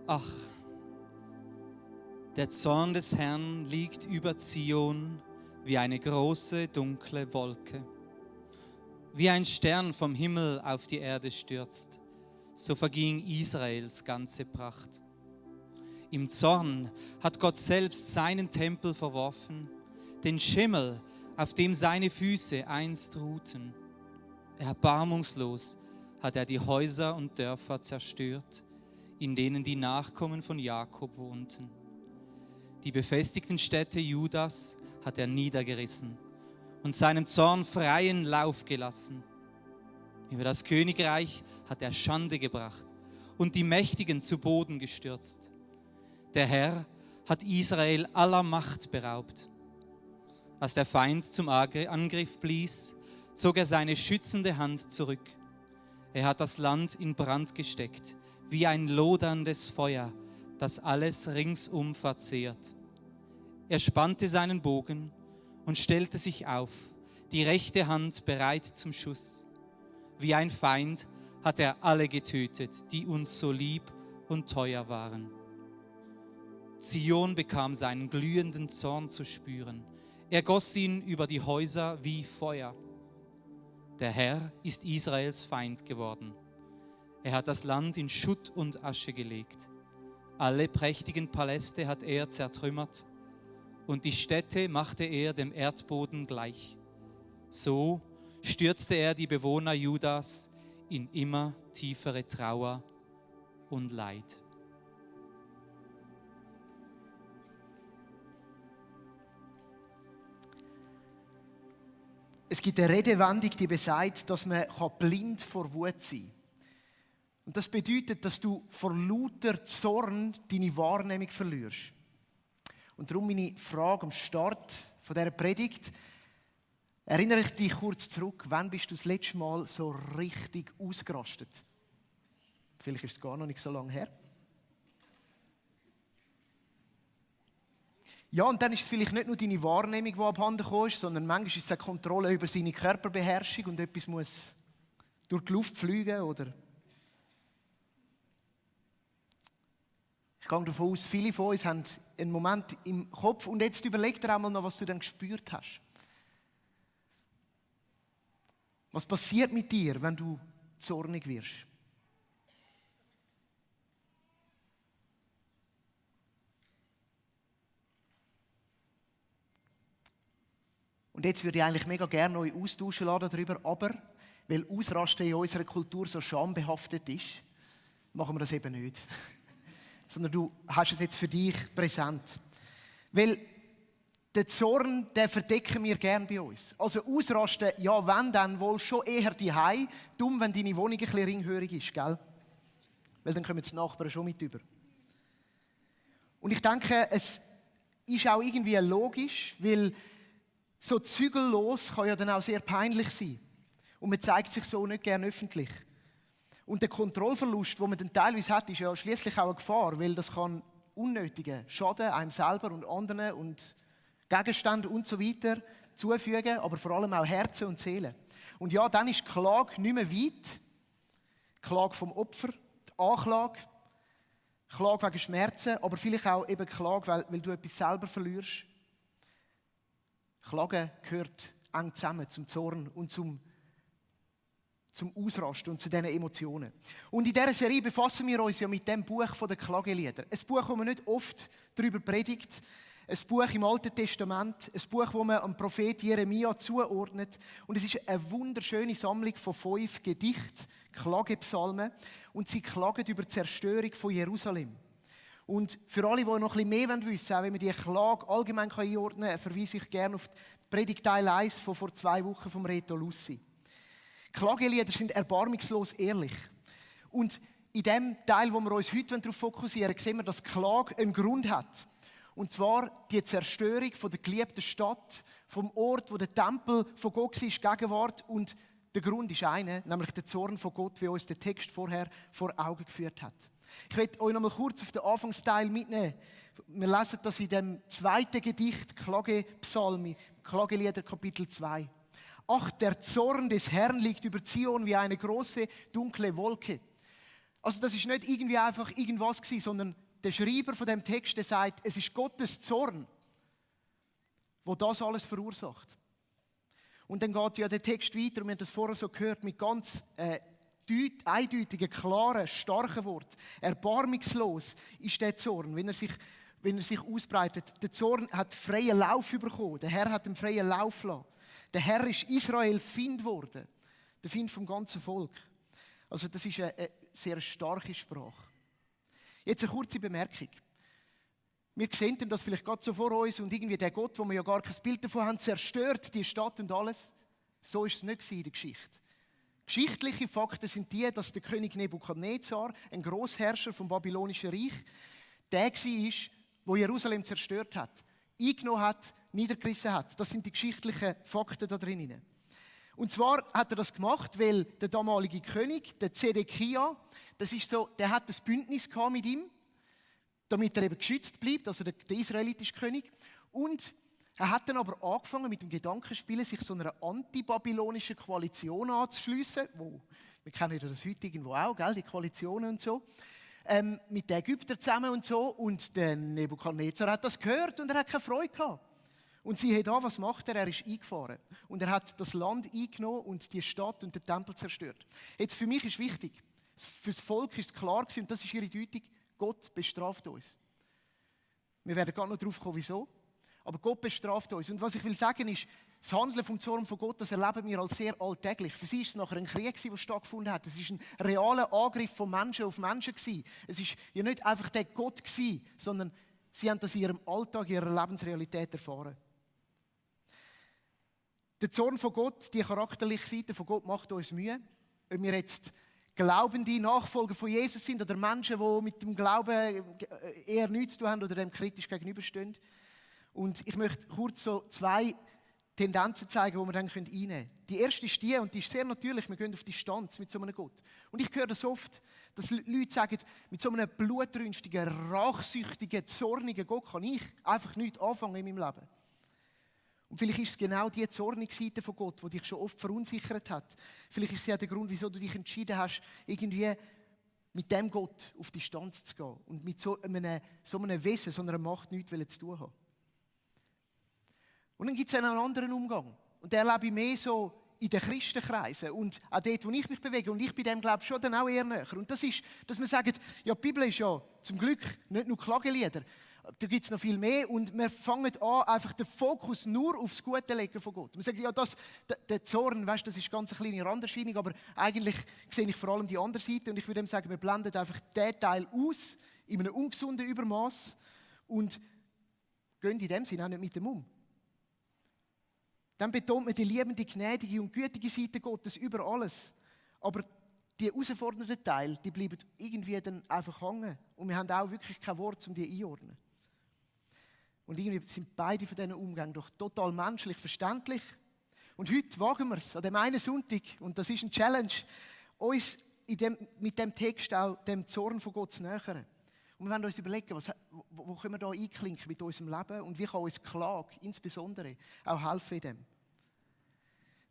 Ach, der Zorn des Herrn liegt über Zion wie eine große, dunkle Wolke. Wie ein Stern vom Himmel auf die Erde stürzt, so verging Israels ganze Pracht. Im Zorn hat Gott selbst seinen Tempel verworfen, den Schimmel, auf dem seine Füße einst ruhten. Erbarmungslos hat er die Häuser und Dörfer zerstört, in denen die Nachkommen von Jakob wohnten. Die befestigten Städte Judas hat er niedergerissen und seinem Zorn freien Lauf gelassen. Über das Königreich hat er Schande gebracht und die Mächtigen zu Boden gestürzt. Der Herr hat Israel aller Macht beraubt. Als der Feind zum Angriff blies, zog er seine schützende Hand zurück. Er hat das Land in Brand gesteckt, wie ein loderndes Feuer, das alles ringsum verzehrt. Er spannte seinen Bogen und stellte sich auf, die rechte Hand bereit zum Schuss. Wie ein Feind hat er alle getötet, die uns so lieb und teuer waren. Zion bekam seinen glühenden Zorn zu spüren. Er goss ihn über die Häuser wie Feuer. Der Herr ist Israels Feind geworden. Er hat das Land in Schutt und Asche gelegt. Alle prächtigen Paläste hat er zertrümmert und die Städte machte er dem Erdboden gleich. So stürzte er die Bewohner Judas in immer tiefere Trauer und Leid. Es gibt eine Redewendung, die besagt, dass man blind vor Wut sein kann. Und das bedeutet, dass du vor lauter Zorn deine Wahrnehmung verlierst. Und darum meine Frage am Start von dieser Predigt. Erinnere ich dich kurz zurück, wann bist du das letzte Mal so richtig ausgerastet? Vielleicht ist es gar noch nicht so lange her. Ja, und dann ist es vielleicht nicht nur deine Wahrnehmung, die abhanden gekommen ist, sondern manchmal ist es eine Kontrolle über seine Körperbeherrschung und etwas muss durch die Luft fliegen, oder? Ich gehe davon aus, viele von uns haben einen Moment im Kopf und jetzt überleg dir einmal noch, was du dann gespürt hast. Was passiert mit dir, wenn du zornig wirst? Und jetzt würde ich eigentlich mega gerne euch austauschen lassen darüber, aber weil Ausrasten in unserer Kultur so schambehaftet ist, machen wir das eben nicht. Sondern du hast es jetzt für dich präsent. Weil den Zorn, den verdecken wir gerne bei uns. Also ausrasten, ja wenn, dann wohl schon eher daheim. Dumm, wenn deine Wohnung ein bisschen ringhörig ist, gell? Weil dann kommen die Nachbarn schon mit über. Und ich denke, es ist auch irgendwie logisch, weil so zügellos kann ja dann auch sehr peinlich sein. Und man zeigt sich so nicht gerne öffentlich. Und der Kontrollverlust, den man dann teilweise hat, ist ja schließlich auch eine Gefahr, weil das kann unnötigen Schaden einem selber und anderen und Gegenständen und so weiter zufügen, aber vor allem auch Herzen und Seelen. Und ja, dann ist die Klage nicht mehr weit. Die Klage vom Opfer, die Anklage, Klage wegen Schmerzen, aber vielleicht auch eben Klage, weil du etwas selber verlierst. Klagen gehört eng zusammen zum Zorn und zum Ausrasten und zu diesen Emotionen. Und in dieser Serie befassen wir uns ja mit dem Buch der Klagelieder. Ein Buch, das man nicht oft darüber predigt. Ein Buch im Alten Testament. Ein Buch, das man am Prophet Jeremia zuordnet. Und es ist eine wunderschöne Sammlung von 5 Gedichten, Klagepsalmen. Und sie klagen über die Zerstörung von Jerusalem. Und für alle, die noch ein bisschen mehr wissen wollen, auch wenn man diese Klage allgemein einordnen kann, verweise ich gerne auf die Predigt Teil 1 von vor 2 Wochen vom Reto Lussi. Klagelieder sind erbarmungslos ehrlich. Und in dem Teil, wo wir uns heute darauf fokussieren, sehen wir, dass Klage einen Grund hat. Und zwar die Zerstörung von der geliebten Stadt, vom Ort, wo der Tempel von Gott war, Gegenwart. Und der Grund ist einer, nämlich der Zorn von Gott, wie uns der Text vorher vor Augen geführt hat. Ich möchte euch noch mal kurz auf den Anfangsteil mitnehmen. Wir lesen das in dem 2. Gedicht, Klagepsalm, Klagelieder Kapitel 2. Ach, der Zorn des Herrn liegt über Zion wie eine große, dunkle Wolke. Also das ist nicht irgendwie einfach irgendwas gewesen, sondern der Schreiber von dem Text, der sagt, es ist Gottes Zorn, wo das alles verursacht. Und dann geht ja der Text weiter, und wir haben das vorher so gehört, mit ganz eindeutigen, klaren, starken Worten. Erbarmungslos ist der Zorn, wenn er sich ausbreitet. Der Zorn hat freien Lauf bekommen. Der Herr hat einen freien Lauf lassen. Der Herr ist Israels Feind geworden. Der Feind vom ganzen Volk. Also das ist eine sehr starke Sprache. Jetzt eine kurze Bemerkung. Wir sehen das vielleicht gerade so vor uns und irgendwie der Gott, wo wir ja gar kein Bild davon haben, zerstört die Stadt und alles. So ist es nicht in der Geschichte. Geschichtliche Fakten sind die, dass der König Nebukadnezar, ein Großherrscher vom babylonischen Reich, der war, der Jerusalem zerstört hat, eingenommen hat, niedergerissen hat. Das sind die geschichtlichen Fakten da drinnen. Und zwar hat er das gemacht, weil der damalige König, der Zedekia, der hat ein Bündnis gehabt mit ihm, damit er eben geschützt bleibt, also der israelitische König. Und er hat dann aber angefangen mit dem Gedankenspielen, sich so einer antibabylonischen Koalition anzuschliessen, wir kennen ja das heute irgendwo auch, gell, die Koalitionen und so, mit den Ägyptern zusammen und so. Und der Nebukadnezar hat das gehört und er hat keine Freude gehabt. Und siehe da, was macht er? Er ist eingefahren. Und er hat das Land eingenommen und die Stadt und den Tempel zerstört. Jetzt für mich ist wichtig, für das Volk ist es klar gewesen, und das ist ihre Deutung, Gott bestraft uns. Wir werden gar noch darauf kommen, wieso. Aber Gott bestraft uns. Und was ich will sagen ist, das Handeln vom Zorn von Gott, das erleben wir als sehr alltäglich. Für sie ist es nachher ein Krieg, der stattgefunden hat. Es war ein realer Angriff von Menschen auf Menschen. Es war ja nicht einfach der Gott, sondern sie haben das in ihrem Alltag, in ihrer Lebensrealität erfahren. Der Zorn von Gott, die charakterliche Seite von Gott macht uns Mühe. Ob wir jetzt glaubende Nachfolger von Jesus sind oder Menschen, die mit dem Glauben eher nichts zu tun haben oder dem kritisch gegenüberstehen. Und ich möchte kurz so 2 Tendenzen zeigen, die wir dann einnehmen können. Die erste ist die, und die ist sehr natürlich, wir gehen auf Distanz mit so einem Gott. Und ich höre das oft, dass Leute sagen, mit so einem blutrünstigen, rachsüchtigen, zornigen Gott kann ich einfach nichts anfangen in meinem Leben. Und vielleicht ist es genau die zornige Seite von Gott, die dich schon oft verunsichert hat. Vielleicht ist es ja der Grund, wieso du dich entschieden hast, irgendwie mit dem Gott auf Distanz zu gehen und mit so einem Wesen, so einer Macht nichts zu tun haben. Und dann gibt es einen anderen Umgang. Und den erlebe ich mehr so in den Christenkreisen und auch dort, wo ich mich bewege. Und ich bei dem glaube schon dann auch eher näher. Und das ist, dass man sagt, ja, die Bibel ist ja zum Glück nicht nur Klagelieder. Da gibt es noch viel mehr und wir fangen an, einfach den Fokus nur aufs Gute legen von Gott. Wir sagen, ja, der Zorn, weißt, das ist ganz eine kleine Randerscheinung, aber eigentlich sehe ich vor allem die andere Seite und ich würde sagen, wir blenden einfach den Teil aus, in einem ungesunden Übermaß und gehen in dem Sinne auch nicht mit dem um. Dann betont man die liebende, gnädige und gütige Seite Gottes über alles. Aber die herausfordernden Teile, die bleiben irgendwie dann einfach hängen. Und wir haben auch wirklich kein Wort, um die einzuordnen. Und irgendwie sind beide von diesen Umgängen doch total menschlich, verständlich. Und heute wagen wir es, an dem einen Sonntag, und das ist ein Challenge, uns mit dem Text auch dem Zorn von Gott zu nähern. Und wir wollen uns überlegen, wo können wir da einklinken mit unserem Leben und wie kann uns Klage insbesondere auch helfen in dem.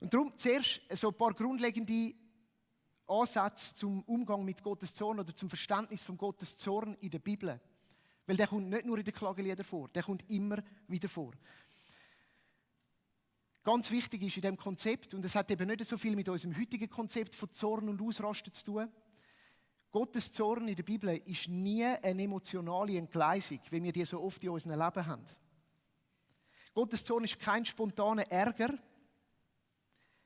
Und darum zuerst so ein paar grundlegende Ansätze zum Umgang mit Gottes Zorn oder zum Verständnis von Gottes Zorn in der Bibel. Weil der kommt nicht nur in den Klageliedern vor, der kommt immer wieder vor. Ganz wichtig ist in diesem Konzept, und es hat eben nicht so viel mit unserem heutigen Konzept von Zorn und Ausrasten zu tun, Gottes Zorn in der Bibel ist nie eine emotionale Entgleisung, wie wir die so oft in unserem Leben haben. Gottes Zorn ist kein spontaner Ärger.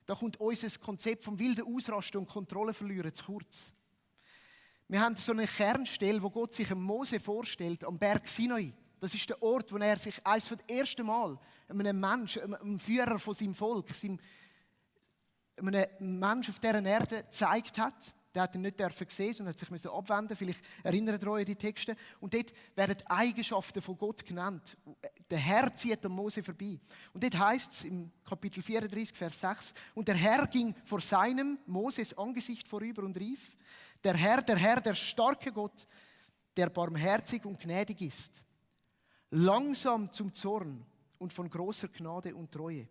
Da kommt unser Konzept vom wilden Ausrasten und Kontrolle verlieren zu kurz. Wir haben so eine Kernstelle, wo Gott sich einem Mose vorstellt, am Berg Sinai. Das ist der Ort, wo er sich eines von den ersten Mal einem Menschen, einem Führer von seinem Volk, einem Menschen auf dieser Erde gezeigt hat. Der hat ihn nicht sehen, sondern hat sich abwenden. Vielleicht erinnert ihr euch an die Texte. Und dort werden die Eigenschaften von Gott genannt. Der Herr zieht an Mose vorbei. Und dort heißt es im Kapitel 34, Vers 6, und der Herr ging vor seinem, Moses Angesicht vorüber und rief, der Herr, der starke Gott, der barmherzig und gnädig ist, langsam zum Zorn und von großer Gnade und Treue.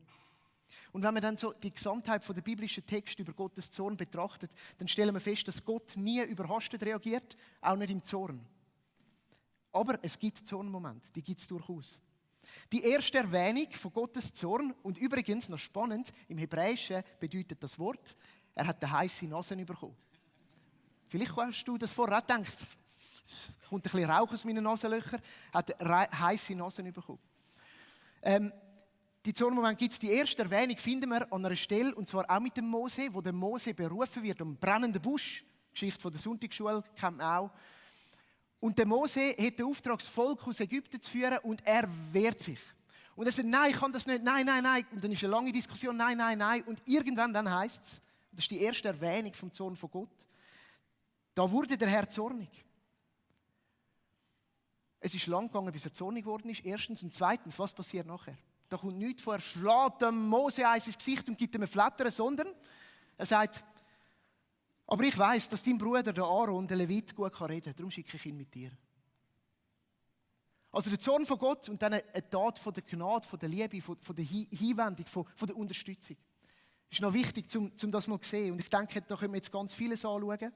Und wenn man dann so die Gesamtheit der biblischen Texte über Gottes Zorn betrachtet, dann stellen wir fest, dass Gott nie überhastet reagiert, auch nicht im Zorn. Aber es gibt Zornmomente, die gibt es durchaus. Die erste Erwähnung von Gottes Zorn, und übrigens, noch spannend, im Hebräischen bedeutet das Wort, er hat eine heisse Nase bekommen. Vielleicht hast du das vorher auch gedacht, es kommt ein bisschen Rauch aus meinen Nasenlöchern, hat eine heisse Nase bekommen. Die Zornmomente gibt es. Die erste Erwähnung finden wir an einer Stelle, und zwar auch mit dem Mose, wo der Mose berufen wird am brennenden Busch. Die Geschichte von der Sonntagsschule kennt man auch. Und der Mose hat den Auftrag, das Volk aus Ägypten zu führen, und er wehrt sich. Und er sagt, nein, ich kann das nicht, nein, nein, nein. Und dann ist eine lange Diskussion, nein, nein, nein. Und irgendwann dann heisst es, das ist die erste Erwähnung vom Zorn von Gott, da wurde der Herr zornig. Es ist lang gegangen, bis er zornig geworden ist, erstens. Und zweitens, was passiert nachher? Da kommt nichts vor, er schlägt dem Mose eins ins Gesicht und gibt ihm ein Flattern, sondern er sagt, aber ich weiss, dass dein Bruder, der Aaron, der Levit, gut reden kann, darum schicke ich ihn mit dir. Also der Zorn von Gott und dann eine Tat von der Gnade, von der Liebe, von der Hinwendung, von der Unterstützung. Das ist noch wichtig, um das mal zu sehen. Und ich denke, da können wir jetzt ganz vieles anschauen.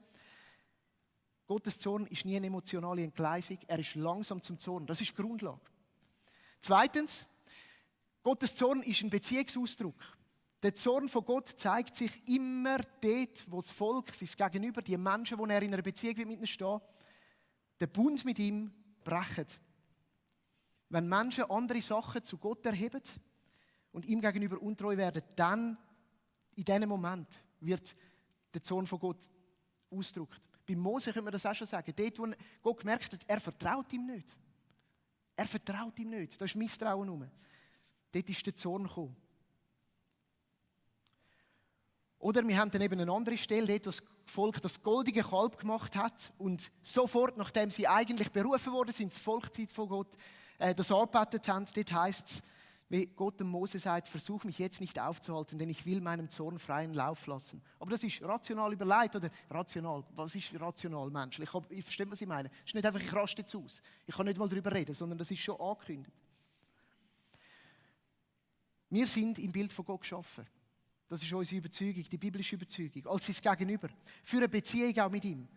Gottes Zorn ist nie eine emotionale Entgleisung, er ist langsam zum Zorn. Das ist die Grundlage. Zweitens, Gottes Zorn ist ein Beziehungsausdruck. Der Zorn von Gott zeigt sich immer dort, wo das Volk, sein Gegenüber, die Menschen, die er in einer Beziehung mit ihnen stehen, den Bund mit ihm brechen. Wenn Menschen andere Sachen zu Gott erheben und ihm gegenüber untreu werden, dann, in diesem Moment, wird der Zorn von Gott ausgedrückt. Bei Mose können wir das auch schon sagen. Dort, wo Gott gemerkt hat, er vertraut ihm nicht. Er vertraut ihm nicht. Da ist Misstrauen rum. Dort ist der Zorn gekommen. Oder wir haben dann eben eine andere Stelle, dort, wo das Volk das goldige Kalb gemacht hat und sofort, nachdem sie eigentlich berufen worden sind, das Volkszeit von Gott, das angebetet haben, dort heisst es, wie Gott dem Mose sagt, versuch mich jetzt nicht aufzuhalten, denn ich will meinem Zorn freien Lauf lassen. Aber das ist rational überlegt, oder rational, was ist rational menschlich? Ich verstehe, was ich meine. Es ist nicht einfach, ich raste jetzt aus. Ich kann nicht mal darüber reden, sondern das ist schon angekündigt. Wir sind im Bild von Gott geschaffen. Das ist unsere Überzeugung, die biblische Überzeugung, als sein Gegenüber. Für eine Beziehung auch mit ihm.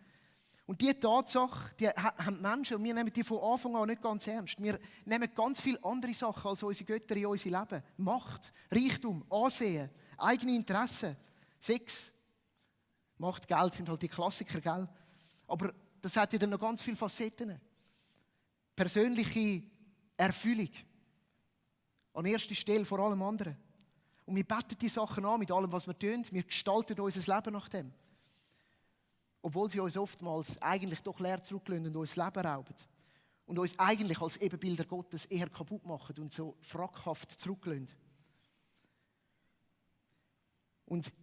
Und diese Tatsache, die haben die Menschen, und wir nehmen die von Anfang an nicht ganz ernst. Wir nehmen ganz viele andere Sachen als unsere Götter in unser Leben. Macht, Reichtum, Ansehen, eigene Interessen, Sex, Macht, Geld sind halt die Klassiker, gell? Aber das hat ja dann noch ganz viele Facetten. Persönliche Erfüllung. An erster Stelle vor allem anderen. Und wir beten die Sachen an mit allem, was wir tun. Wir gestalten unser Leben nach dem. Obwohl sie uns oftmals eigentlich doch leer zurücklassen und uns Leben rauben. Und uns eigentlich als Ebenbilder Gottes eher kaputt machen und so frackhaft zurücklassen. Und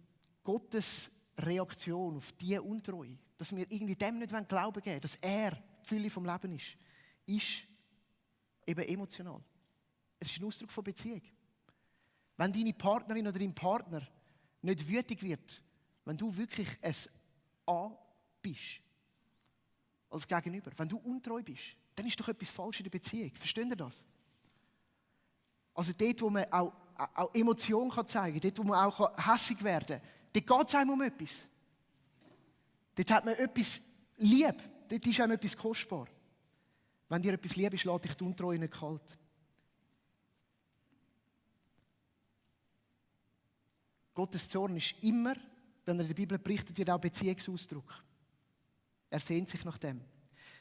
Gottes Reaktion auf diese Untreue, dass wir irgendwie dem nicht Glauben geben wollen, dass er die Fülle vom Leben ist eben emotional. Es ist ein Ausdruck von Beziehung. Wenn deine Partnerin oder dein Partner nicht wütig wird, wenn du wirklich ein A bist, als Gegenüber, wenn du untreu bist, dann ist doch etwas falsch in der Beziehung. Versteht ihr das? Also dort, wo man auch Emotionen zeigen kann, dort, wo man auch hässig werden kann, dort geht es einem um etwas. Dort hat man etwas lieb, dort ist einem etwas kostbar. Wenn dir etwas lieb ist, lässt dich die Untreue nicht kalt. Gottes Zorn ist immer, wenn er in der Bibel berichtet wird, auch Beziehungsausdruck. Er sehnt sich nach dem.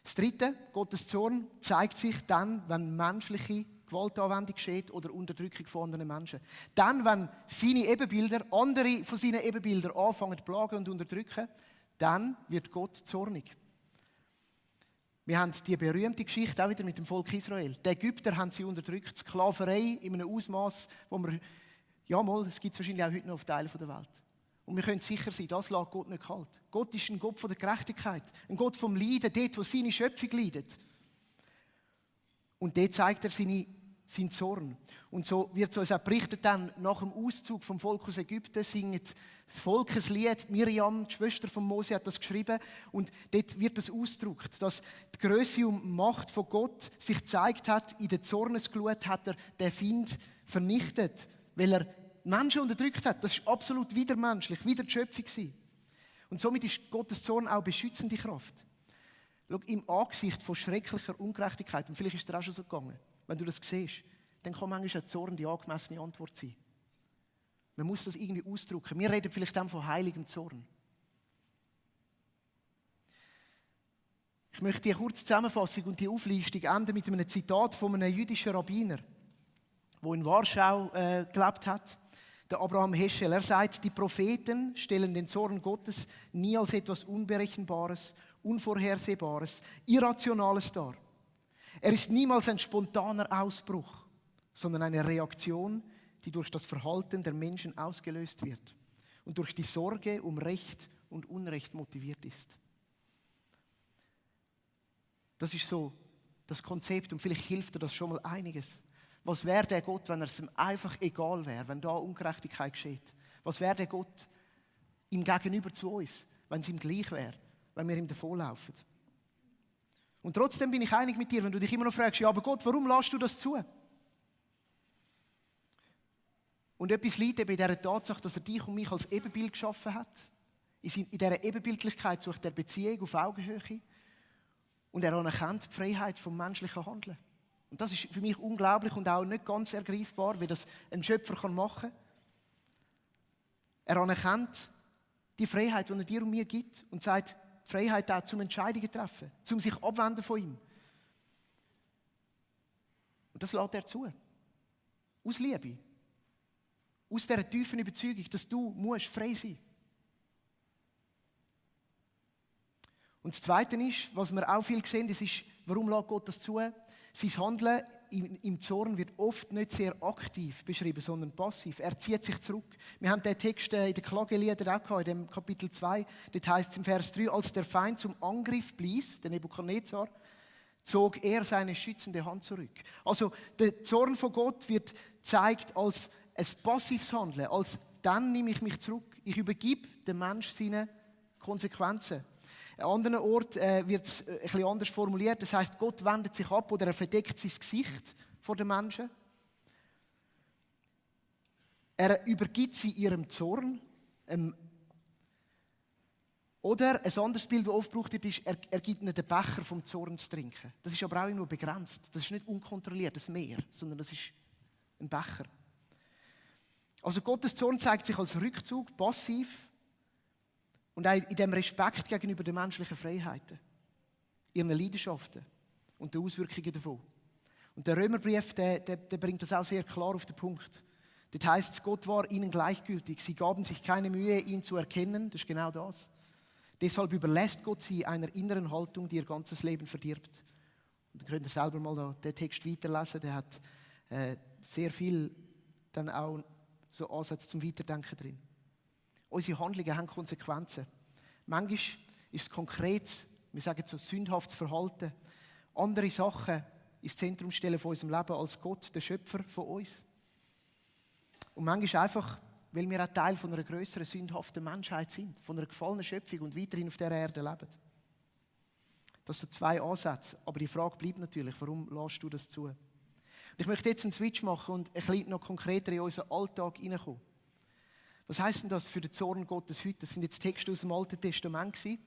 Das Dritte, Gottes Zorn zeigt sich dann, wenn menschliche Gewaltanwendung geschieht oder Unterdrückung von anderen Menschen. Dann, wenn seine Ebenbilder, andere von seinen Ebenbildern anfangen zu plagen und unterdrücken, dann wird Gott zornig. Wir haben die berühmte Geschichte auch wieder mit dem Volk Israel. Die Ägypter haben sie unterdrückt, Sklaverei in einem Ausmaß, wo wir, ja mal, es gibt es wahrscheinlich auch heute noch auf Teilen der Welt. Und wir können sicher sein, das lässt Gott nicht kalt. Gott ist ein Gott von der Gerechtigkeit, ein Gott vom Leiden, dort, wo seine Schöpfung leidet. Und dort zeigt er seinen Zorn. Und so wird es uns auch berichtet, dann nach dem Auszug vom Volk aus Ägypten singt das Volkeslied. Miriam, die Schwester von Mose, hat das geschrieben. Und dort wird das ausgedrückt, dass die Größe und Macht von Gott sich gezeigt hat. In der Zornesglut hat er den Feind vernichtet, weil er Menschen unterdrückt hat. Das ist absolut widermenschlich, wider die Schöpfung gewesen. Und somit ist Gottes Zorn auch beschützende Kraft. Schau, im Angesicht von schrecklicher Ungerechtigkeit, und vielleicht ist es dir auch schon so gegangen, wenn du das siehst, dann kann manchmal ein Zorn die angemessene Antwort sein. Man muss das irgendwie ausdrücken. Wir reden vielleicht dann von heiligem Zorn. Ich möchte die kurze Zusammenfassung und die Auflistung enden mit einem Zitat von einem jüdischen Rabbiner, der in Warschau gelebt hat, der Abraham Heschel. Er sagt, die Propheten stellen den Zorn Gottes nie als etwas Unberechenbares, Unvorhersehbares, Irrationales dar. Er ist niemals ein spontaner Ausbruch, sondern eine Reaktion, die durch das Verhalten der Menschen ausgelöst wird und durch die Sorge um Recht und Unrecht motiviert ist. Das ist so das Konzept und vielleicht hilft dir das schon mal einiges. Was wäre der Gott, wenn er es ihm einfach egal wäre, wenn da Ungerechtigkeit geschieht? Was wäre der Gott ihm gegenüber zu uns, wenn es ihm gleich wäre, wenn wir ihm davonlaufen? Und trotzdem bin ich einig mit dir, wenn du dich immer noch fragst, ja, aber Gott, warum lässt du das zu? Und etwas liegt eben in dieser Tatsache, dass er dich und mich als Ebenbild geschaffen hat. In dieser Ebenbildlichkeit sucht er Beziehung auf Augenhöhe und er anerkennt die Freiheit vom menschlichen Handeln. Und das ist für mich unglaublich und auch nicht ganz ergreifbar, wie das ein Schöpfer machen kann. Er anerkennt die Freiheit, die er dir und mir gibt und sagt, die Freiheit auch zum Entscheidungen treffen, zum sich abwenden von ihm. Und das lässt er zu. Aus Liebe. Aus dieser tiefen Überzeugung, dass du musst frei sein. Und das Zweite ist, was wir auch viel sehen, das ist, warum lässt Gott das zu? Sein Handeln im Zorn wird oft nicht sehr aktiv beschrieben, sondern passiv. Er zieht sich zurück. Wir haben den Text in den Klageliedern auch gehabt, in dem Kapitel 2. Dort heißt es im Vers 3, als der Feind zum Angriff blies, der Nebukadnezar, zog er seine schützende Hand zurück. Also der Zorn von Gott wird gezeigt als ein passives Handeln, als dann nehme ich mich zurück. Ich übergebe dem Menschen seine Konsequenzen. An anderen Ort wird es ein bisschen anders formuliert. Das heißt, Gott wendet sich ab oder er verdeckt sein Gesicht vor den Menschen. Er übergibt sie ihrem Zorn. Oder ein anderes Bild, das oft gebraucht wird, ist, er gibt ihnen den Becher vom Zorn zu trinken. Das ist aber auch nur begrenzt. Das ist nicht unkontrolliert, das Meer, sondern das ist ein Becher. Also Gottes Zorn zeigt sich als Rückzug, passiv und auch in dem Respekt gegenüber den menschlichen Freiheiten, ihren Leidenschaften und den Auswirkungen davon. Und der Römerbrief, der bringt das auch sehr klar auf den Punkt. Dort heißt es, Gott war ihnen gleichgültig. Sie gaben sich keine Mühe, ihn zu erkennen. Das ist genau das. Deshalb überlässt Gott sie einer inneren Haltung, die ihr ganzes Leben verdirbt. Und dann könnt ihr selber mal den Text weiterlesen. Der hat sehr viel dann auch so Ansätze zum Weiterdenken drin. Unsere Handlungen haben Konsequenzen. Manchmal ist es konkret, wir sagen so sündhaftes Verhalten, andere Sachen ins Zentrum stellen von unserem Leben als Gott, der Schöpfer von uns. Und manchmal einfach, weil wir auch Teil von einer grösseren sündhaften Menschheit sind, von einer gefallenen Schöpfung und weiterhin auf dieser Erde leben. Das sind 2 Ansätze. Aber die Frage bleibt natürlich, warum lässt du das zu? Und ich möchte jetzt einen Switch machen und ein bisschen noch konkreter in unseren Alltag hineinkommen. Was heisst denn das für den Zorn Gottes heute? Das sind jetzt Texte aus dem Alten Testament gewesen.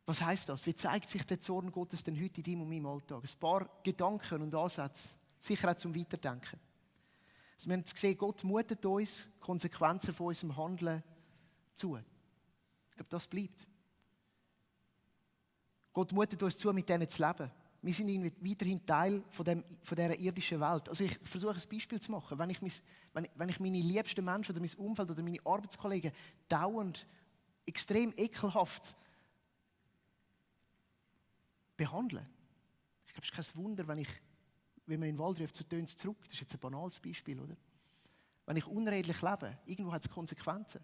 Was heisst das? Wie zeigt sich der Zorn Gottes denn heute in deinem und meinem Alltag? Ein paar Gedanken und Ansätze, sicher auch zum Weiterdenken. Also wir haben gesehen, Gott mutet uns Konsequenzen von unserem Handeln zu. Ich glaube, das bleibt. Gott mutet uns zu, mit denen zu leben. Wir sind irgendwie weiterhin Teil von dieser irdischen Welt. Also ich versuche ein Beispiel zu machen. Wenn ich meine liebsten Menschen oder mein Umfeld oder meine Arbeitskollegen dauernd extrem ekelhaft behandle, ich glaube, es ist kein Wunder, wenn man in den Wald ruft, so tönt es zurück. Das ist jetzt ein banales Beispiel, oder? Wenn ich unredlich lebe, irgendwo hat es Konsequenzen.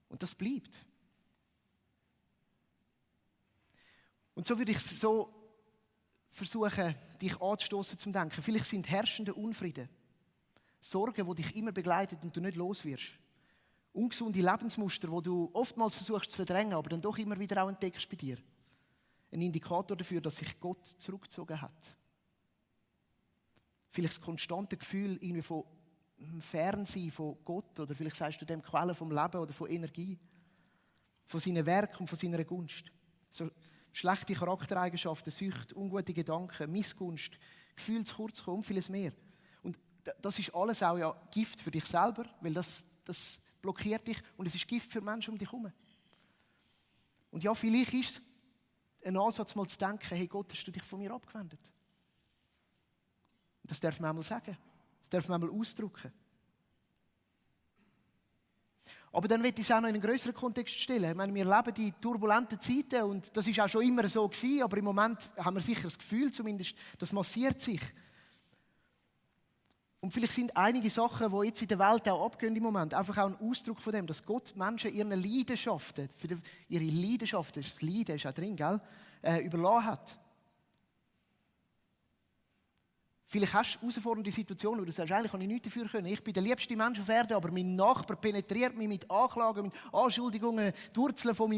Und das bleibt. Und so würde ich so versuchen, dich anzustoßen zum Denken. Vielleicht sind herrschende Unfrieden, Sorgen, die dich immer begleiten und du nicht los wirst. Ungesunde Lebensmuster, die du oftmals versuchst zu verdrängen, aber dann doch immer wieder auch entdeckst bei dir. Ein Indikator dafür, dass sich Gott zurückgezogen hat. Vielleicht das konstante Gefühl irgendwie von Fernsein von Gott, oder vielleicht sagst du dem Quelle vom Leben oder von Energie, von seinem Werk und von seiner Gunst. So schlechte Charaktereigenschaften, Sucht, ungute Gedanken, Missgunst, Gefühl zu kurz kommen und vieles mehr. Und das ist alles auch ja Gift für dich selber, weil das blockiert dich und es ist Gift für Menschen um dich herum. Und ja, vielleicht ist es ein Ansatz, mal zu denken, hey Gott, hast du dich von mir abgewendet? Und das darf man einmal sagen. Das darf man einmal ausdrücken. Aber dann wird ich es auch noch in einen grösseren Kontext stellen. Ich meine, wir leben in turbulenten Zeiten und das ist auch schon immer so gewesen, aber im Moment haben wir sicher das Gefühl zumindest, das massiert sich. Und vielleicht sind einige Sachen, die jetzt in der Welt auch abgehen im Moment, einfach auch ein Ausdruck von dem, dass Gott Menschen ihren Leidenschaften, ihre Leidenschaften, das Leiden ist auch drin, gell, überlassen hat. Vielleicht hast du herausfordernde Situationen, wo du sagst, eigentlich kann ich nichts dafür können. Ich bin der liebste Mensch auf Erden, aber mein Nachbar penetriert mich mit Anklagen, mit Anschuldigungen, die Wurzeln von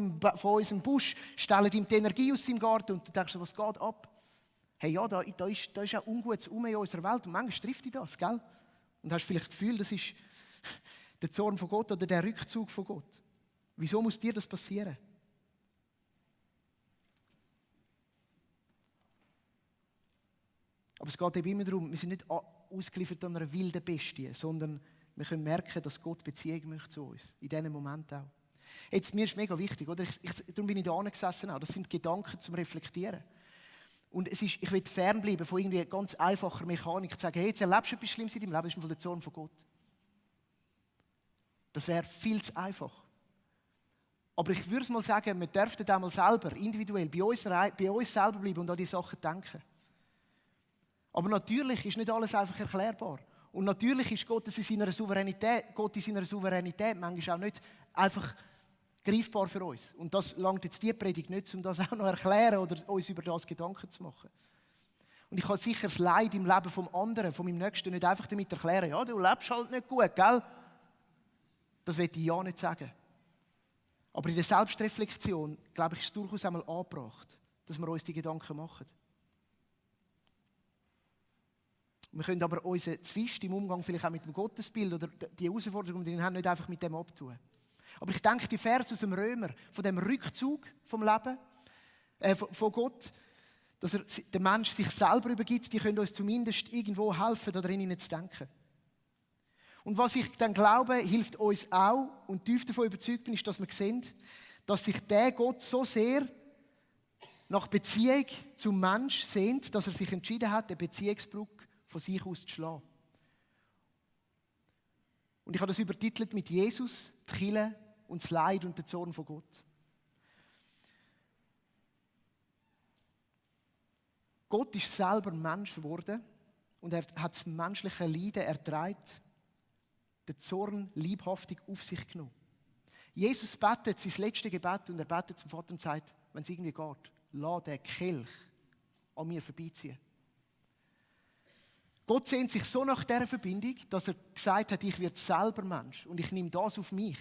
unserem Busch stellen ihm die Energie aus seinem Garten und du denkst, was geht ab? Hey, ja, da ist auch Ungutes in unserer Welt und manchmal trifft dich das, gell? Und hast vielleicht das Gefühl, das ist der Zorn von Gott oder der Rückzug von Gott. Wieso muss dir das passieren? Aber es geht eben immer darum, wir sind nicht ausgeliefert an einer wilden Bestie, sondern wir können merken, dass Gott Beziehung möchte zu uns. In diesem Moment auch. Jetzt, mir ist mega wichtig, oder? Darum bin ich da gesessen auch. Das sind Gedanken zum Reflektieren. Und ich will fernbleiben von irgendwie ganz einfacher Mechanik, zu sagen, hey, jetzt erlebst du etwas Schlimmes in deinem Leben, das ist der Zorn von Gott. Das wäre viel zu einfach. Aber ich würde mal sagen, wir dürften da mal selber, individuell, bei uns selber bleiben und an die Sachen denken. Aber natürlich ist nicht alles einfach erklärbar. Und natürlich ist Gott in seiner Souveränität manchmal auch nicht einfach greifbar für uns. Und das langt jetzt die Predigt nicht, um das auch noch zu erklären oder uns über das Gedanken zu machen. Und ich kann sicher das Leid im Leben vom anderen, von meinem Nächsten, nicht einfach damit erklären, ja, du lebst halt nicht gut, gell? Das will ich ja nicht sagen. Aber in der Selbstreflexion, glaube ich, ist es durchaus einmal angebracht, dass wir uns die Gedanken machen. Wir können aber unseren Zwist im Umgang vielleicht auch mit dem Gottesbild oder die Herausforderungen, die wir haben, nicht einfach mit dem abtun. Aber ich denke, die Verse aus dem Römer, von dem Rückzug vom Leben, von Gott, dass der Mensch sich selber übergibt, die können uns zumindest irgendwo helfen, darin zu denken. Und was ich dann glaube, hilft uns auch und tief davon überzeugt bin, ist, dass wir sehen, dass sich der Gott so sehr nach Beziehung zum Mensch sehnt, dass er sich entschieden hat, den Beziehungsbrücke von sich aus zu schlagen. Und ich habe das übertitelt mit Jesus, die Kirche und das Leid und der Zorn von Gott. Gott ist selber Mensch geworden und er hat das menschliche Leiden ertragen, den Zorn liebhaftig auf sich genommen. Jesus betet sein letztes Gebet und er betet zum Vater und sagt, wenn es irgendwie geht, lass den Kelch an mir vorbeiziehen. Gott sehnt sich so nach dieser Verbindung, dass er gesagt hat, ich werde selber Mensch und ich nehme das auf mich.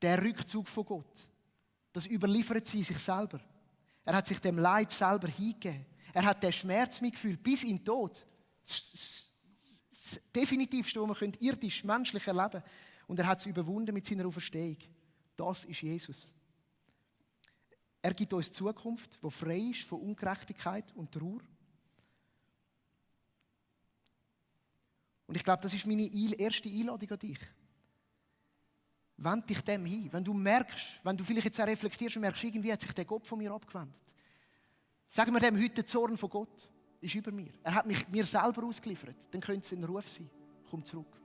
Der Rückzug von Gott, das überliefert sie sich selber. Er hat sich dem Leid selber hingegeben. Er hat den Schmerz mitgefühlt bis in den Tod. Das Definitivste, was man irdisch, menschlich erleben kann. Und er hat es überwunden mit seiner Auferstehung. Das ist Jesus. Er gibt uns Zukunft, die frei ist von Ungerechtigkeit und Trauer. Und ich glaube, das ist meine erste Einladung an dich. Wend dich dem hin. Wenn du merkst, wenn du vielleicht jetzt auch reflektierst und merkst, irgendwie hat sich der Gott von mir abgewendet. Sagen wir dem heute, der Zorn von Gott ist über mir. Er hat mich mir selber ausgeliefert. Dann könnte es ein Ruf sein. Komm zurück.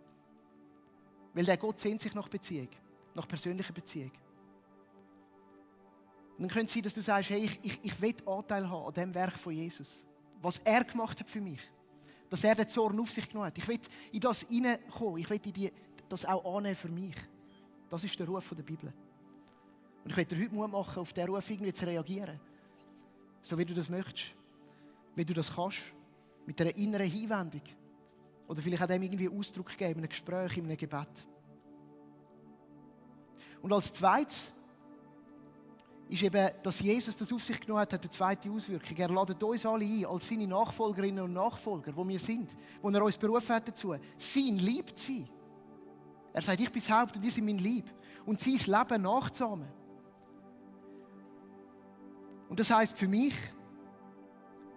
Weil der Gott sehnt sich nach Beziehung, nach persönlicher Beziehung. Und dann könnte es sein, dass du sagst, hey, ich will Anteil haben an dem Werk von Jesus. Was er gemacht hat für mich. Dass er den Zorn auf sich genommen hat. Ich will in das hineinkommen. Ich will das auch annehmen für mich. Das ist der Ruf der Bibel. Und ich will dir heute Mut machen, auf diesen Ruf irgendwie zu reagieren. So wie du das möchtest. Wie du das kannst. Mit einer inneren Hinwendung. Oder vielleicht auch dem irgendwie Ausdruck geben, in einem Gespräch, in einem Gebet. Und als Zweites, ist eben, dass Jesus das auf sich genommen hat, hat eine zweite Auswirkung. Er lädt uns alle ein, als seine Nachfolgerinnen und Nachfolger, wo wir sind, wo er uns berufen hat dazu, sein Lieb zu sein. Er sagt, ich bin das Haupt und ihr seid mein Lieb. Und sein Leben nachzuahmen. Und das heisst für mich,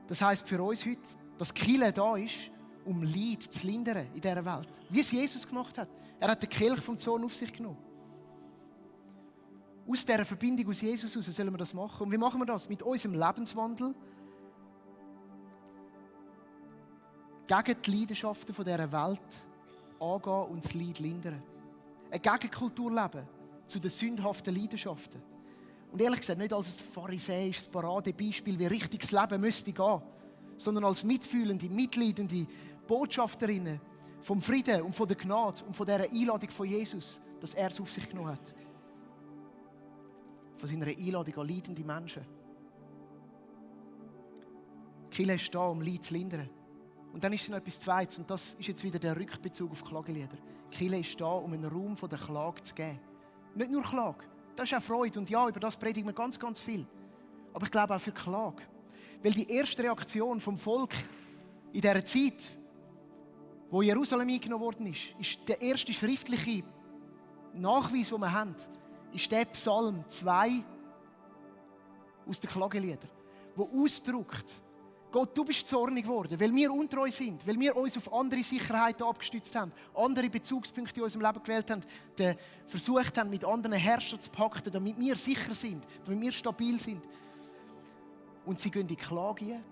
das heisst für uns heute, dass Kirche da ist, um Leid zu lindern in dieser Welt. Wie es Jesus gemacht hat. Er hat den Kelch vom Zorn auf sich genommen. Aus dieser Verbindung aus Jesus heraus sollen wir das machen. Und wie machen wir das? Mit unserem Lebenswandel gegen die Leidenschaften dieser Welt angehen und das Leid lindern. Eine Gegenkultur leben zu den sündhaften Leidenschaften. Und ehrlich gesagt, nicht als ein pharisäisches Paradebeispiel, wie richtiges Leben müsste gehen, sondern als mitfühlende, mitleidende Botschafterinnen vom Frieden und von der Gnade und von dieser Einladung von Jesus, dass er es auf sich genommen hat. Von seiner Einladung an leidende Menschen. Die Kirche ist da, um Leid zu lindern. Und dann ist es noch etwas Zweites, und das ist jetzt wieder der Rückbezug auf Klagelieder. Die Kirche ist da, um einen Raum von der Klage zu geben. Nicht nur Klage, das ist auch Freude. Und ja, über das predigen wir ganz, ganz viel. Aber ich glaube auch für Klage. Weil die erste Reaktion vom Volk in dieser Zeit, wo Jerusalem eingenommen worden ist der erste schriftliche Nachweis, den wir haben, ist der Psalm 2 aus den Klageliedern, der ausdrückt, Gott, du bist zornig geworden, weil wir untreu sind, weil wir uns auf andere Sicherheiten abgestützt haben, andere Bezugspunkte in unserem Leben gewählt haben, versucht haben, mit anderen Herrschern zu pakten, damit wir sicher sind, damit wir stabil sind. Und sie gehen in die Klage ein.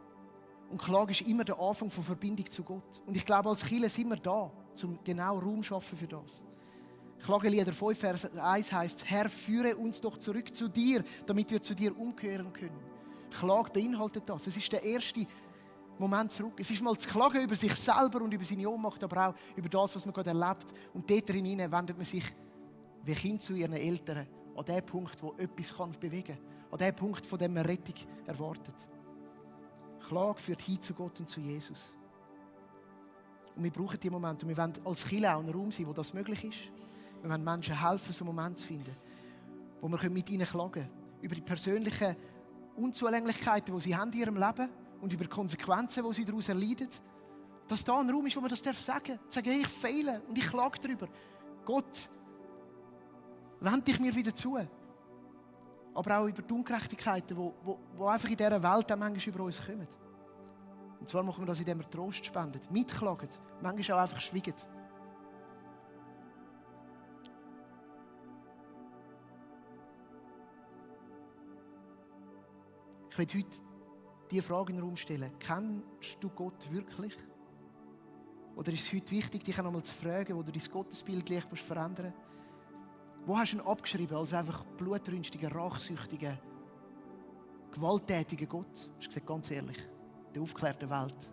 Und Klage ist immer der Anfang von Verbindung zu Gott. Und ich glaube, als Kirche sind wir da, um genau Raum zu schaffen für das. Klagelieder 5, Vers 1 heisst, Herr, führe uns doch zurück zu dir, damit wir zu dir umkehren können. Klage beinhaltet das. Es ist der erste Moment zurück. Es ist mal zu klagen über sich selber und über seine Ohnmacht, aber auch über das, was man gerade erlebt. Und dort hinein wendet man sich wie Kind zu ihren Eltern an den Punkt, wo etwas bewegen kann. An den Punkt, von dem man Rettung erwartet. Klage führt hin zu Gott und zu Jesus. Und wir brauchen diese Momente. Und wir wollen als Kirche auch ein Raum sein, wo das möglich ist. Wir wollen Menschen helfen, so einen Moment zu finden, wo wir mit ihnen klagen können. Über die persönlichen Unzulänglichkeiten, die sie haben in ihrem Leben und über die Konsequenzen, die sie daraus erleiden. Dass da ein Raum ist, wo man das sagen darf. Sagen, hey, ich fehle und ich klage darüber. Gott, wende dich mir wieder zu. Aber auch über die Ungerechtigkeiten, die einfach in dieser Welt auch manchmal über uns kommen. Und zwar machen wir das, indem wir Trost spenden, mitklagen, manchmal auch einfach schweigen. Ich will heute diese Frage in den Raum stellen. Kennst du Gott wirklich? Oder ist es heute wichtig, dich auch nochmal zu fragen, wo du dein Gottesbild gleich verändern musst? Wo hast du ihn abgeschrieben als einfach blutrünstigen, rachsüchtigen, gewalttätigen Gott? Ich sage ganz ehrlich, der aufgeklärten Welt,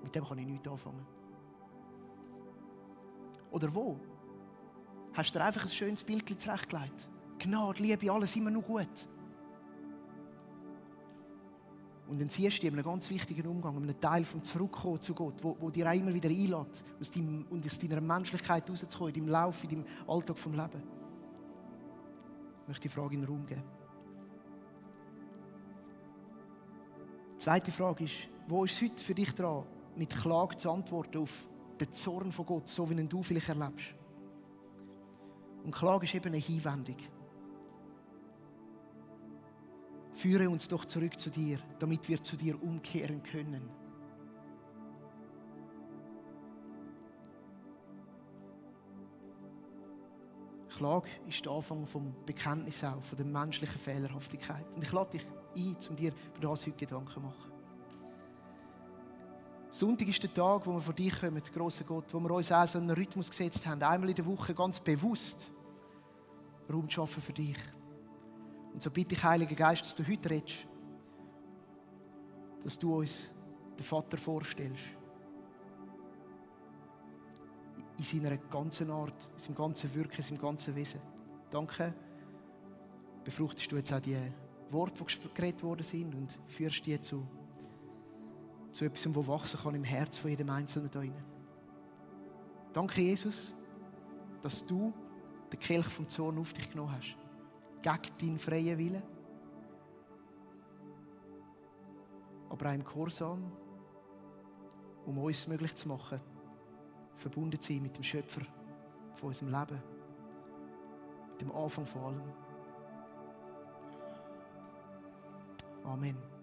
mit dem kann ich nichts anfangen. Oder wo? Hast du dir einfach ein schönes Bild zurechtgelegt? Gnade, Liebe, alles immer noch gut. Und dann siehst du in einem ganz wichtigen Umgang, einem Teil vom Zurückkommen zu Gott, wo dir auch immer wieder einlädt, aus deiner Menschlichkeit rauszukommen, in deinem Lauf, in deinem Alltag vom Leben. Ich möchte die Frage in den Raum geben. Die zweite Frage ist, wo ist es heute für dich dran, mit Klage zu antworten auf den Zorn von Gott, so wie ihn du vielleicht erlebst? Und Klage ist eben eine Hinwendung. Führe uns doch zurück zu dir, damit wir zu dir umkehren können. Klage ist der Anfang vom Bekenntnis auch, von der menschlichen Fehlerhaftigkeit. Und ich lade dich ein, um dir über das heute Gedanken zu machen. Sonntag ist der Tag, wo wir vor dich kommen, grosser Gott, wo wir uns auch so einen Rhythmus gesetzt haben, einmal in der Woche ganz bewusst Raum zu schaffen für dich. Und so bitte ich, Heiliger Geist, dass du heute redest, dass du uns den Vater vorstellst. In seiner ganzen Art, in seinem ganzen Wirken, in seinem ganzen Wesen. Danke, befruchtest du jetzt auch die Worte, die geredet worden sind und führst die zu etwas, das wachsen kann im Herz von jedem Einzelnen da drinnen. Danke, Jesus, dass du den Kelch vom Zorn auf dich genommen hast. Gegen deinen freien Willen. aber auch im Gehorsam, um uns möglich zu machen, verbunden zu sein mit dem Schöpfer von unserem Leben, mit dem Anfang von allem. Amen.